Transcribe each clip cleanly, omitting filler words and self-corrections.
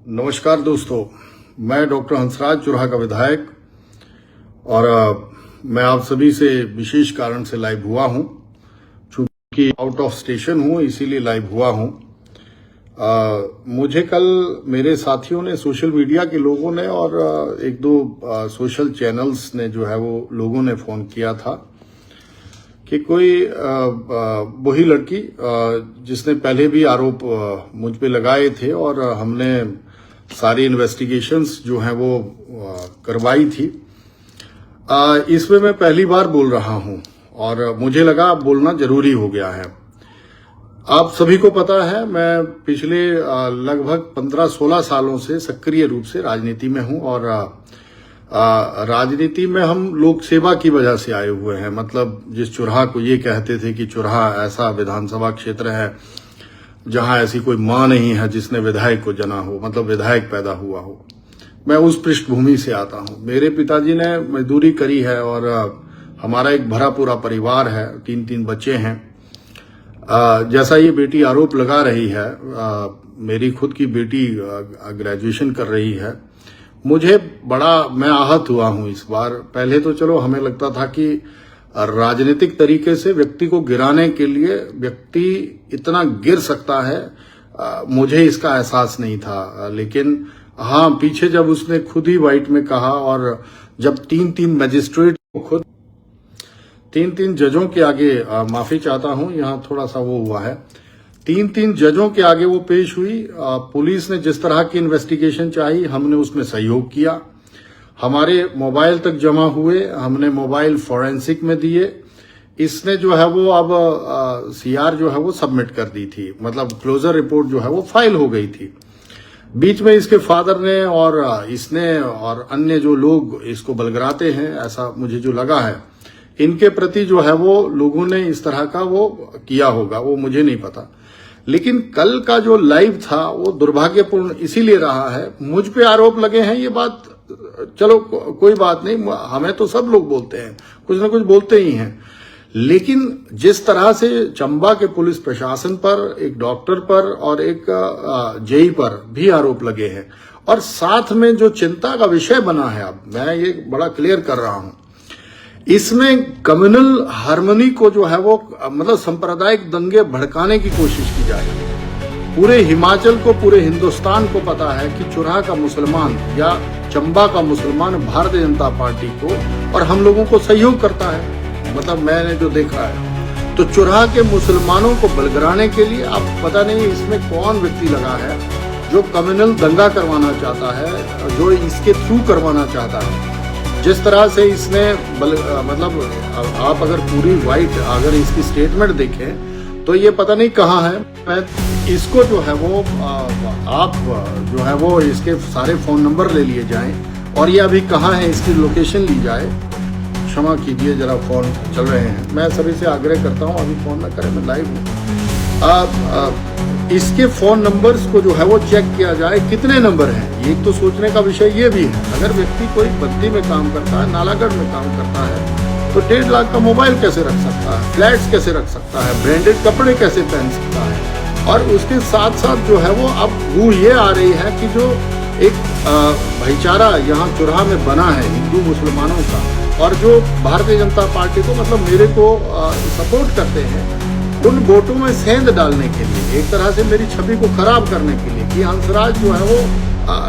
नमस्कार दोस्तों, मैं डॉक्टर हंसराज चुरहा का विधायक और मैं आप सभी से विशेष कारण से लाइव हुआ हूं। चूंकि आउट ऑफ स्टेशन हूं इसीलिए लाइव हुआ हूं। मुझे कल मेरे साथियों ने, सोशल मीडिया के लोगों ने और एक दो सोशल चैनल्स ने जो है वो लोगों ने फोन किया था कि कोई वही लड़की जिसने पहले भी आरोप मुझ पे लगाए थे और हमने सारी इन्वेस्टिगेशंस जो हैं वो करवाई थी, इसमें मैं पहली बार बोल रहा हूं और मुझे लगा अब बोलना जरूरी हो गया है। आप सभी को पता है मैं पिछले लगभग 15-16 सालों से सक्रिय रूप से राजनीति में हूं और राजनीति में हम लोक सेवा की वजह से आए हुए हैं। मतलब जिस चुरहा को ये कहते थे कि चुरहा ऐसा विधानसभा क्षेत्र है जहां ऐसी कोई मां नहीं है जिसने विधायक को जना हो, मतलब विधायक पैदा हुआ हो। मैं उस पृष्ठभूमि से आता हूं। मेरे पिताजी ने मजदूरी करी है और हमारा एक भरा पूरा परिवार है, 3 बच्चे हैं। जैसा ये बेटी आरोप लगा रही है, मेरी खुद की बेटी ग्रेजुएशन कर रही है। मुझे मैं आहत हुआ हूं इस बार। पहले तो चलो हमें लगता था कि राजनीतिक तरीके से व्यक्ति को गिराने के लिए व्यक्ति इतना गिर सकता है, मुझे इसका एहसास नहीं था। लेकिन हाँ, पीछे जब उसने खुद ही व्हाइट में कहा और जब 3 मजिस्ट्रेट को खुद 3 जजों के आगे, माफी चाहता हूं यहां थोड़ा सा वो हुआ है, 3 जजों के आगे वो पेश हुई। पुलिस ने जिस तरह की इन्वेस्टिगेशन चाही हमने उसमें सहयोग किया। हमारे मोबाइल तक जमा हुए, हमने मोबाइल फॉरेंसिक में दिए। इसने जो है वो अब सीआर जो है वो सबमिट कर दी थी, मतलब क्लोजर रिपोर्ट जो है वो फाइल हो गई थी। बीच में इसके फादर ने और इसने और अन्य जो लोग इसको बलगराते हैं, ऐसा मुझे जो लगा है, इनके प्रति जो है वो लोगों ने इस तरह का वो किया होगा, वो मुझे नहीं पता। लेकिन कल का जो लाइव था वो दुर्भाग्यपूर्ण इसीलिए रहा है। मुझ पे आरोप लगे हैं, ये बात चलो कोई बात नहीं, हमें तो सब लोग बोलते हैं, कुछ ना कुछ बोलते ही हैं। लेकिन जिस तरह से चंबा के पुलिस प्रशासन पर, एक डॉक्टर पर और एक जेई पर भी आरोप लगे हैं और साथ में जो चिंता का विषय बना है, अब मैं ये बड़ा क्लियर कर रहा हूं, इसमें कम्युनल हार्मनी को जो है वो मतलब सांप्रदायिक दंगे भड़काने की कोशिश की जा रही है। पूरे हिमाचल को, पूरे हिंदुस्तान को पता है कि चुरहा का मुसलमान या चंबा का मुसलमान भारतीय जनता पार्टी को और हम लोगों को सहयोग करता है। मतलब मैंने जो देखा है, तो चुरहा के मुसलमानों को बलगराने के लिए अब पता नहीं इसमें कौन व्यक्ति लगा है जो कम्युनल दंगा करवाना चाहता है, जो इसके थ्रू करवाना चाहता है। जिस तरह से इसने मतलब आप अगर पूरी वाइट अगर इसकी स्टेटमेंट देखें तो ये पता नहीं कहाँ है। मैं इसको जो है वो आप जो है वो इसके सारे फोन नंबर ले लिए जाएं और ये अभी कहाँ है इसकी लोकेशन ली जाए। क्षमा कीजिए, जरा फोन चल रहे हैं, मैं सभी से आग्रह करता हूँ अभी फोन न करें, मैं लाइव हूँ। इसके फोन नंबर्स को जो है वो चेक किया जाए, कितने नंबर हैं। एक तो सोचने का विषय ये भी है, अगर व्यक्ति कोई बद्दी में काम करता है, नालागढ़ में काम करता है, तो 1.5 लाख का मोबाइल कैसे रख सकता है, फ्लैट्स कैसे रख सकता है, ब्रांडेड कपड़े कैसे पहन सकता है। और उसके साथ साथ जो है वो अब वो ये आ रही है कि जो एक भाईचारा यहाँ चुरहा में बना है हिंदू मुसलमानों का, और जो भारतीय जनता पार्टी को, मतलब मेरे को सपोर्ट करते हैं, उन वोटों में सेंध डालने के लिए, एक तरह से मेरी छवि को खराब करने के लिए कि हंसराज जो है वो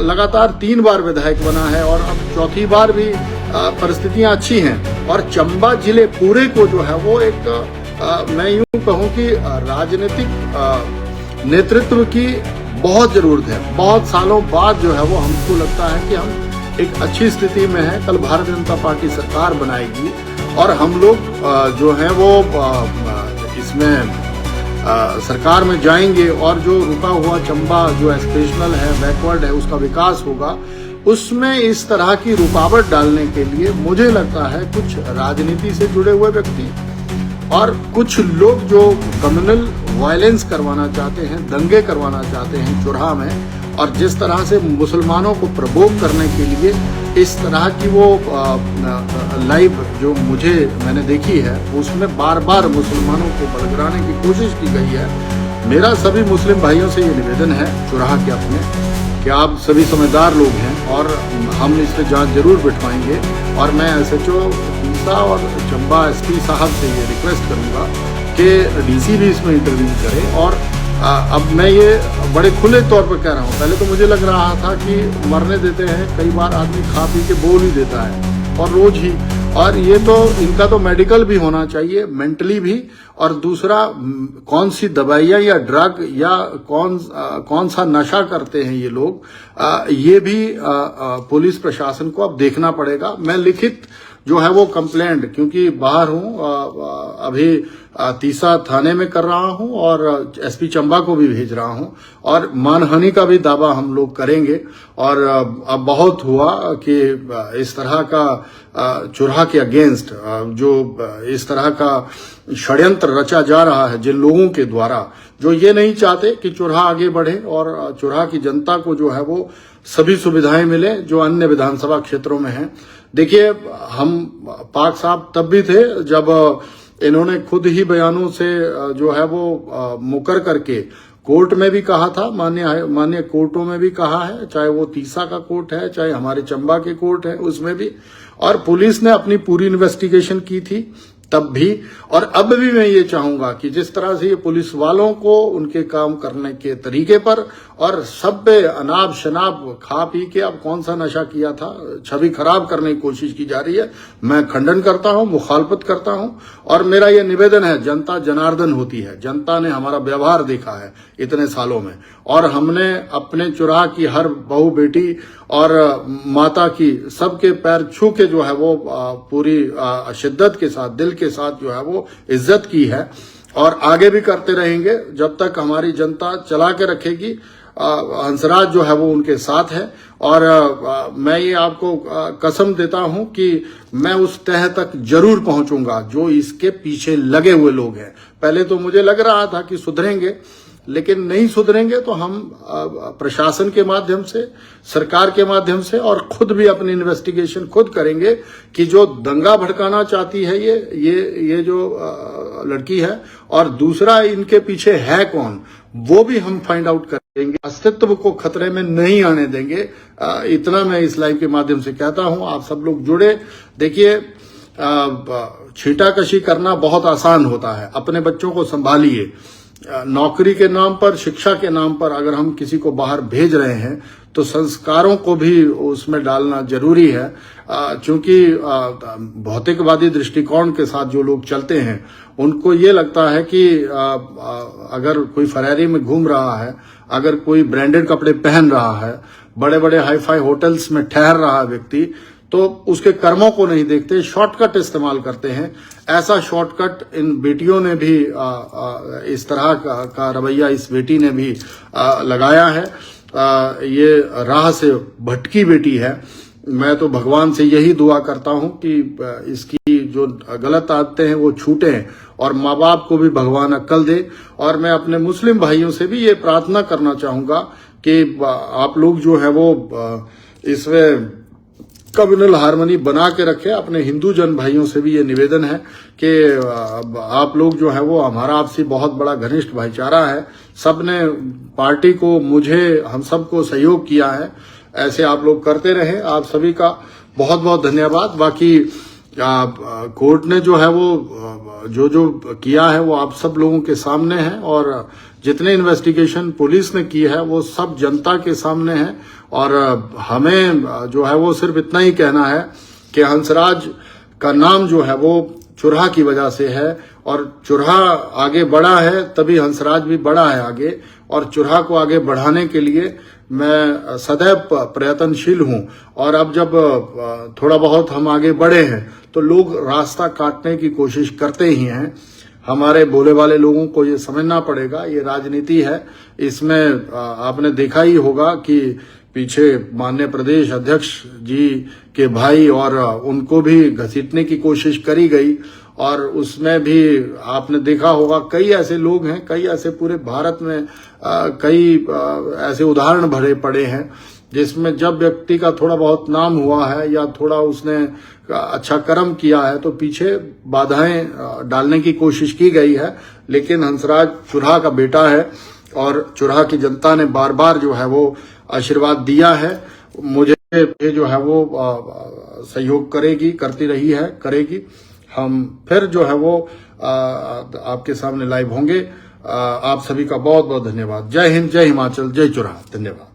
लगातार 3 बार विधायक बना है और अब चौथी बार भी परिस्थितियां अच्छी हैं। और चंबा जिले पूरे को जो है वो एक मैं यूं कहूं कि राजनीतिक नेतृत्व की बहुत जरूरत है। बहुत सालों बाद जो है वो हमको लगता है कि हम एक अच्छी स्थिति में हैं। कल भारतीय जनता पार्टी सरकार बनाएगी और हम लोग जो है वो इसमें सरकार में जाएंगे और जो रुका हुआ चंबा जो एस्पिरेशनल है, बैकवर्ड है, उसका विकास होगा। उसमें इस तरह की रुकावट डालने के लिए मुझे लगता है कुछ राजनीति से जुड़े हुए व्यक्ति और कुछ लोग जो कम्युनल वायलेंस करवाना चाहते हैं, दंगे करवाना चाहते हैं चुरहा में, और जिस तरह से मुसलमानों को प्रवोक करने के लिए इस तरह की वो लाइव जो मैंने देखी है, उसमें बार बार मुसलमानों को बलगराने की कोशिश की गई है। मेरा सभी मुस्लिम भाइयों से ये निवेदन है चुराहा के अपने, कि आप सभी समझदार लोग हैं और हम इस पर जांच जरूर बिठवाएंगे। और मैं SHO तीसा और चंबा SP साहब से ये रिक्वेस्ट करूंगा कि DC भी इसमें इंटरव्यू करे। और अब मैं ये बड़े खुले तौर पर कह रहा हूँ, पहले तो मुझे लग रहा था कि मरने देते हैं, कई बार आदमी खा पी के बोल ही देता है और रोज ही, और ये तो इनका तो मेडिकल भी होना चाहिए, मेंटली भी। और दूसरा, कौन सी दवाइयाँ या ड्रग या कौन सा नशा करते हैं ये लोग, ये भी पुलिस प्रशासन को अब देखना पड़ेगा। मैं लिखित जो है वो कंप्लेंट, क्योंकि बाहर हूँ अभी तीसा थाने में कर रहा हूँ और SP चंबा को भी भेज रहा हूँ, और मानहानि का भी दावा हम लोग करेंगे। और अब बहुत हुआ कि इस तरह का चुराहा के अगेंस्ट जो इस तरह का षड्यंत्र रचा जा रहा है जिन लोगों के द्वारा, जो ये नहीं चाहते कि चुराहा आगे बढ़े और चुराहा की जनता को जो है वो सभी सुविधाएं मिले जो अन्य विधानसभा क्षेत्रों में हैं। देखिए, हम पाक साहब तब भी थे जब इन्होंने खुद ही बयानों से जो है वो मुकर करके कोर्ट में भी कहा था, मान्य कोर्टों में भी कहा है, चाहे वो तीसा का कोर्ट है, चाहे हमारे चंबा के कोर्ट है, उसमें भी। और पुलिस ने अपनी पूरी इन्वेस्टिगेशन की थी तब भी। और अब भी मैं ये चाहूंगा कि जिस तरह से ये पुलिस वालों को उनके काम करने के तरीके पर और सब पे अनाब शनाब खा पी के अब कौन सा नशा किया था, छवि खराब करने की कोशिश की जा रही है, मैं खंडन करता हूं, मुखालफत करता हूं। और मेरा ये निवेदन है, जनता जनार्दन होती है, जनता ने हमारा व्यवहार देखा है इतने सालों में, और हमने अपने चुराहा की हर बहू बेटी और माता की सबके पैर छू के जो है वो पूरी शिद्दत के साथ, दिल के साथ जो है वो इज्जत की है, और आगे भी करते रहेंगे जब तक हमारी जनता चला के रखेगी। हंसराज जो है वो उनके साथ है। और मैं ये आपको कसम देता हूं कि मैं उस तह तक जरूर पहुंचूंगा जो इसके पीछे लगे हुए लोग हैं। पहले तो मुझे लग रहा था कि सुधरेंगे, लेकिन नहीं सुधरेंगे तो हम प्रशासन के माध्यम से, सरकार के माध्यम से, और खुद भी अपनी इन्वेस्टिगेशन खुद करेंगे कि जो दंगा भड़काना चाहती है ये जो लड़की है, और दूसरा इनके पीछे है कौन, वो भी हम फाइंड आउट करेंगे। अस्तित्व को खतरे में नहीं आने देंगे। इतना मैं इस लाइव के माध्यम से कहता हूं। आप सब लोग जुड़े। देखिए, छींटाकशी करना बहुत आसान होता है, अपने बच्चों को संभालिए। नौकरी के नाम पर, शिक्षा के नाम पर अगर हम किसी को बाहर भेज रहे हैं तो संस्कारों को भी उसमें डालना जरूरी है, क्योंकि भौतिकवादी दृष्टिकोण के साथ जो लोग चलते हैं उनको ये लगता है कि अगर कोई फरारी में घूम रहा है, अगर कोई ब्रांडेड कपड़े पहन रहा है, बड़े बड़े हाईफाई होटल्स में ठहर रहा है व्यक्ति, तो उसके कर्मों को नहीं देखते, शॉर्टकट इस्तेमाल करते हैं। ऐसा शॉर्टकट इन बेटियों ने भी इस तरह का रवैया इस बेटी ने भी लगाया है। ये राह से भटकी बेटी है। मैं तो भगवान से यही दुआ करता हूं कि इसकी जो गलत आदतें हैं वो छूटें, और माँ बाप को भी भगवान अक्ल दे। और मैं अपने मुस्लिम भाइयों से भी ये प्रार्थना करना चाहूंगा कि आप लोग जो है वो इसमें कम्युनल हार्मनी बना के रखे। अपने हिंदू जन भाइयों से भी ये निवेदन है कि आप लोग जो है वो, हमारा आपसी बहुत बड़ा घनिष्ठ भाईचारा है, सबने पार्टी को, मुझे, हम सबको सहयोग किया है। ऐसे आप लोग करते रहे। आप सभी का बहुत बहुत धन्यवाद। बाकी कोर्ट ने जो है वो जो किया है वो आप सब लोगों के सामने है, और जितने इन्वेस्टिगेशन पुलिस ने की है वो सब जनता के सामने है। और हमें जो है वो सिर्फ इतना ही कहना है कि हंसराज का नाम जो है वो चुराहा की वजह से है, और चुराहा आगे बढ़ा है तभी हंसराज भी बढ़ा है आगे। और चुराहा को आगे बढ़ाने के लिए मैं सदैव प्रयत्नशील हूं। और अब जब थोड़ा बहुत हम आगे बढ़े हैं तो लोग रास्ता काटने की कोशिश करते ही हैं। हमारे भोले वाले लोगों को ये समझना पड़ेगा, ये राजनीति है। इसमें आपने देखा ही होगा कि पीछे माननीय प्रदेश अध्यक्ष जी के भाई, और उनको भी घसीटने की कोशिश करी गई, और उसमें भी आपने देखा होगा कई ऐसे लोग हैं, कई ऐसे पूरे भारत में कई ऐसे उदाहरण भरे पड़े हैं जिसमें जब व्यक्ति का थोड़ा बहुत नाम हुआ है या थोड़ा उसने अच्छा कर्म किया है तो पीछे बाधाएं डालने की कोशिश की गई है। लेकिन हंसराज चुरहा का बेटा है और चुरहा की जनता ने बार बार जो है वो आशीर्वाद दिया है। मुझे जो है वो सहयोग करती रही है, करेगी। हम फिर जो है वो आपके सामने लाइव होंगे। आप सभी का बहुत बहुत धन्यवाद। जय हिंद, जय हिमाचल, जय चुरहा। धन्यवाद।